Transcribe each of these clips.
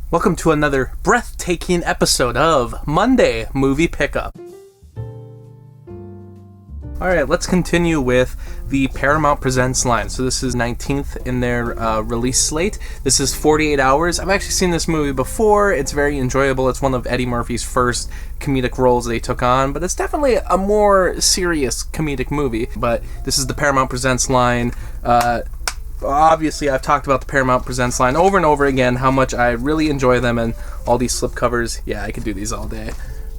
Welcome to another breathtaking episode of Monday Movie Pickup. Alright, let's continue with the Paramount Presents line. So this is 19th in their release slate. This is 48 Hours. I've actually seen this movie before. It's very enjoyable. It's one of Eddie Murphy's first comedic roles they took on, but it's definitely a more serious comedic movie. But this is the Paramount Presents line. Obviously, I've talked about the Paramount Presents line over and over again, how much I really enjoy them, and all these slipcovers. Yeah, I could do these all day.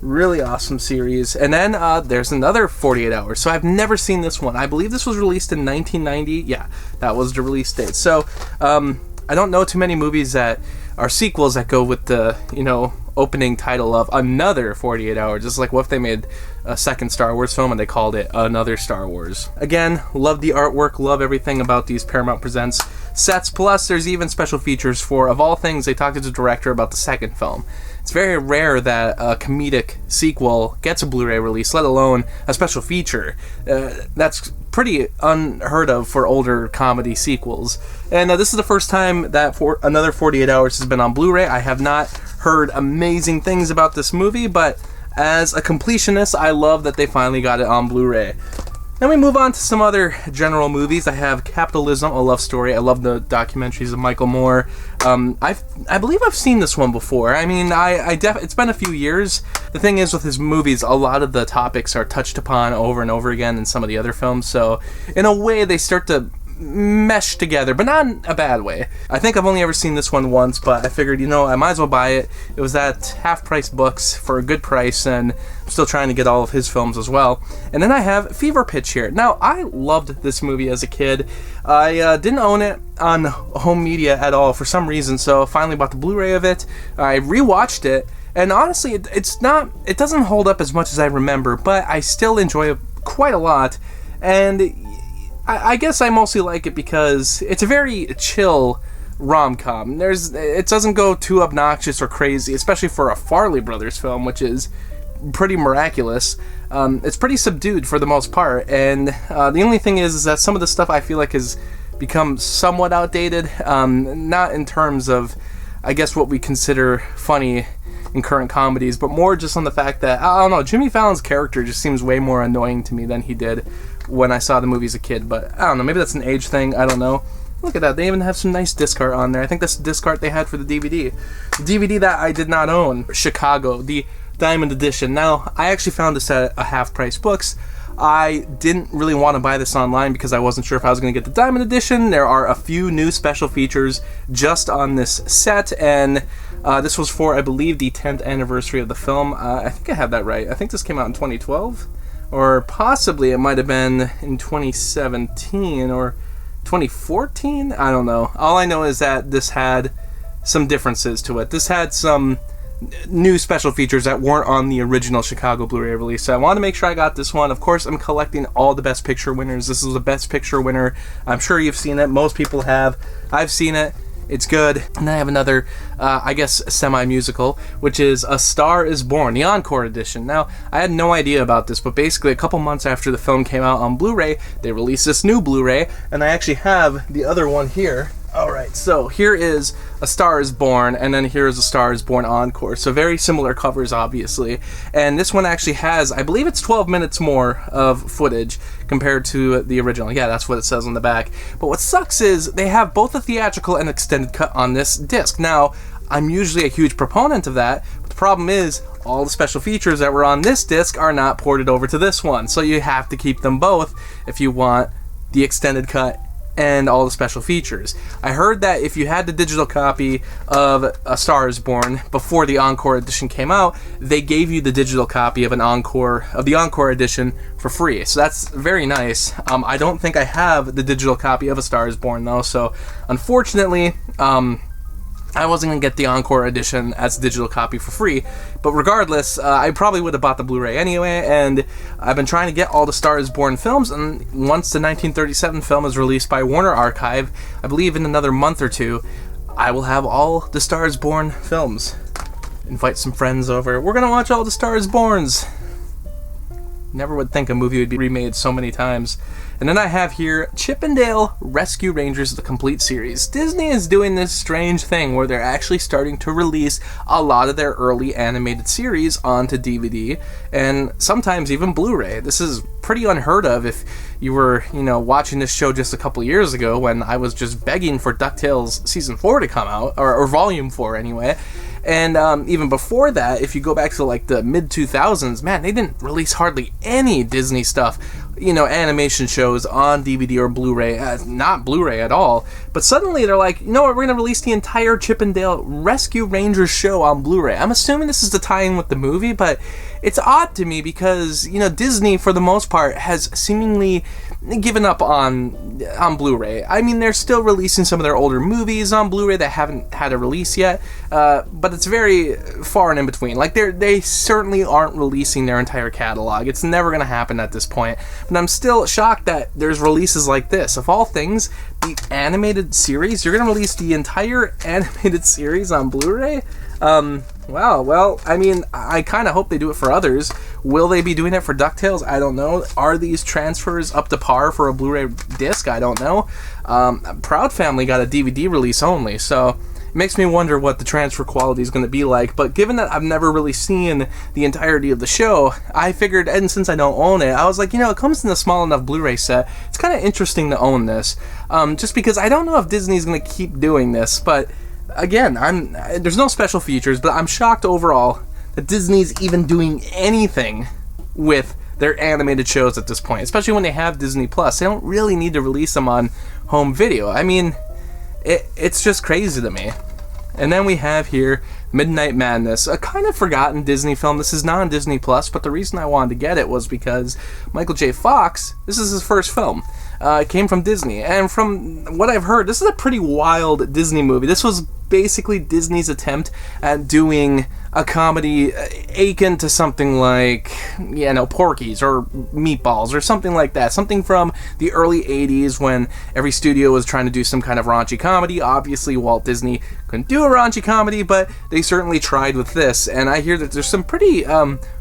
Really awesome series. And then there's another 48 Hours. So I've never seen this one. I believe this was released in 1990. Yeah, that was the release date. So I don't know too many movies that are sequels that go with the, opening title of another 48 Hours. It's like, what if they made a second Star Wars film and they called it Another Star Wars? Again, love the artwork, love everything about these Paramount Presents sets, plus there's even special features for, of all things, they talked to the director about the second film. It's very rare that a comedic sequel gets a Blu-ray release, let alone a special feature. That's pretty unheard of for older comedy sequels. And this is the first time that Another 48 Hours has been on Blu-ray. I have not heard amazing things about this movie, but as a completionist, I love that they finally got it on Blu-ray. Then we move on to some other general movies. I have Capitalism, a love story. I love the documentaries of Michael Moore. I believe I've seen this one before. I mean, it's been a few years. The thing is with his movies, a lot of the topics are touched upon over and over again in some of the other films. So in a way, they start to mesh together, but not in a bad way. I think I've only ever seen this one once, but I figured, I might as well buy it. It was at half-price books for a good price, and I'm still trying to get all of his films as well. And then I have Fever Pitch here. Now, I loved this movie as a kid. I didn't own it on home media at all for some reason, so I finally bought the Blu-ray of it. I rewatched it, and honestly, it doesn't hold up as much as I remember, but I still enjoy it quite a lot. And I guess I mostly like it because it's a very chill rom-com. It doesn't go too obnoxious or crazy, especially for a Farrelly Brothers film, which is pretty miraculous. It's pretty subdued for the most part, and the only thing is that some of the stuff I feel like has become somewhat outdated, not in terms of, I guess, what we consider funny in current comedies, but more just on the fact that, I don't know, Jimmy Fallon's character just seems way more annoying to me than he did when I saw the movie as a kid. But I don't know, maybe that's an age thing, I don't know. Look at that, they even have some nice disc art on there. I think that's the disc art they had for the DVD. The DVD that I did not own, Chicago, the Diamond Edition. Now, I actually found this at a half-price books. I didn't really want to buy this online because I wasn't sure if I was going to get the Diamond Edition. There are a few new special features just on this set, and this was for, I believe, the 10th anniversary of the film. I think I have that right. I think this came out in 2012, or possibly it might have been in 2017 or 2014. I don't know. All I know is that this had some differences to it. This had some new special features that weren't on the original Chicago Blu-ray release, so I want to make sure I got this one. Of course, I'm collecting all the Best Picture winners. This is the Best Picture winner. I'm sure you've seen it. Most people have. I've seen it. It's good. And then I have another, I guess, semi-musical, which is A Star is Born, the Encore edition. Now, I had no idea about this, but basically a couple months after the film came out on Blu-ray, they released this new Blu-ray, and I actually have the other one here. Alright, so here is A Star is Born, and then here is A Star is Born Encore. So very similar covers, obviously. And this one actually has, I believe it's 12 minutes more of footage compared to the original. Yeah, that's what it says on the back. But what sucks is they have both a theatrical and extended cut on this disc. Now, I'm usually a huge proponent of that, but the problem is all the special features that were on this disc are not ported over to this one. So you have to keep them both if you want the extended cut and all the special features. I heard that if you had the digital copy of A Star is Born before the Encore edition came out, they gave you the digital copy of the Encore edition for free. So that's very nice. I don't think I have the digital copy of A Star is Born though, so unfortunately, I wasn't going to get the Encore edition as a digital copy for free, but regardless, I probably would have bought the Blu-ray anyway, and I've been trying to get all the Star is Born films, and once the 1937 film is released by Warner Archive, I believe in another month or two, I will have all the Star is Born films. Invite some friends over. We're going to watch all the Star is Borns. Never would think a movie would be remade so many times. And then I have here Chippendale Rescue Rangers, the complete series. Disney is doing this strange thing where they're actually starting to release a lot of their early animated series onto DVD and sometimes even Blu-ray. This is pretty unheard of if you were, watching this show just a couple years ago when I was just begging for DuckTales Season 4 to come out, or Volume 4 anyway. And even before that, if you go back to like the mid-2000s, man, they didn't release hardly any Disney stuff, animation shows on DVD or Blu-ray, not Blu-ray at all. But suddenly they're like, you know what, we're going to release the entire Chippendale Rescue Rangers show on Blu-ray. I'm assuming this is to tie in with the movie, but it's odd to me because, Disney, for the most part, has seemingly given up on Blu-ray. I mean, they're still releasing some of their older movies on Blu-ray that haven't had a release yet, but it's very far and in between. Like, they certainly aren't releasing their entire catalog. It's never going to happen at this point. But I'm still shocked that there's releases like this. Of all things, the animated series, you're going to release the entire animated series on Blu-ray? Wow, well, I mean, I kind of hope they do it for others. Will they be doing it for DuckTales? I don't know. Are these transfers up to par for a Blu-ray disc? I don't know. Proud Family got a DVD release only, so it makes me wonder what the transfer quality is going to be like. But given that I've never really seen the entirety of the show, I figured, and since I don't own it, I was like, it comes in a small enough Blu-ray set. It's kind of interesting to own this, just because I don't know if Disney's going to keep doing this, but again, there's no special features, but I'm shocked overall that Disney's even doing anything with their animated shows at this point, especially when they have Disney Plus. They don't really need to release them on home video. I mean, it's just crazy to me. And then we have here Midnight Madness, a kind of forgotten Disney film. This is not on Disney Plus, but the reason I wanted to get it was because Michael J. Fox, this is his first film. It came from Disney, and from what I've heard, this is a pretty wild Disney movie. This was basically Disney's attempt at doing a comedy akin to something like, Porky's or Meatballs or something like that. Something from the early 80s when every studio was trying to do some kind of raunchy comedy. Obviously, Walt Disney couldn't do a raunchy comedy, but they certainly tried with this. And I hear that there's some pretty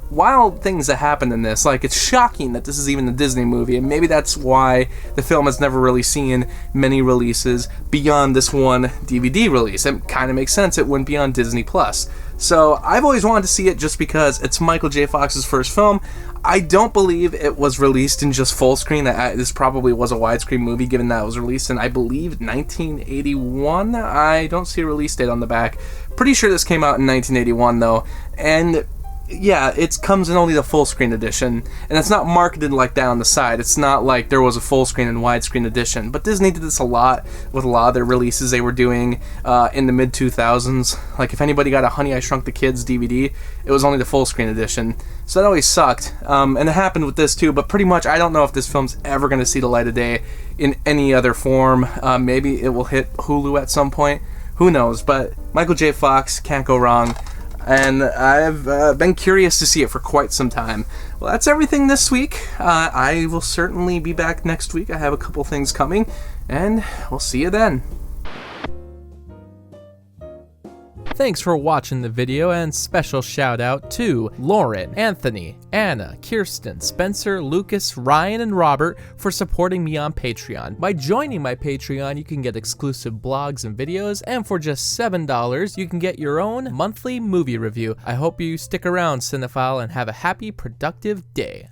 wild things that happen in this. Like, it's shocking that this is even a Disney movie, and maybe that's why the film has never really seen many releases beyond this one DVD release. It kind of makes sense it wouldn't be on Disney Plus. So I've always wanted to see it just because it's Michael J. Fox's first film. I don't believe it was released in just full screen. This probably was a widescreen movie, given that it was released in, I believe, 1981. I don't see a release date on the back. Pretty sure this came out in 1981, though. And yeah, it comes in only the full screen edition, and it's not marketed like that on the side. It's not like there was a full screen and widescreen edition, but Disney did this a lot with a lot of their releases they were doing in the mid-2000s. Like, if anybody got a Honey, I Shrunk the Kids DVD, it was only the full screen edition, so that always sucked. And it happened with this too, but pretty much I don't know if this film's ever going to see the light of day in any other form. Maybe it will hit Hulu at some point, who knows, but Michael J. Fox, can't go wrong. And I've been curious to see it for quite some time. Well, that's everything this week. I will certainly be back next week. I have a couple things coming, and we'll see you then. Thanks for watching the video, and special shout out to Lauren, Anthony, Anna, Kirsten, Spencer, Lucas, Ryan, and Robert for supporting me on Patreon. By joining my Patreon, you can get exclusive blogs and videos, and for just $7, you can get your own monthly movie review. I hope you stick around, cinephile, and have a happy, productive day.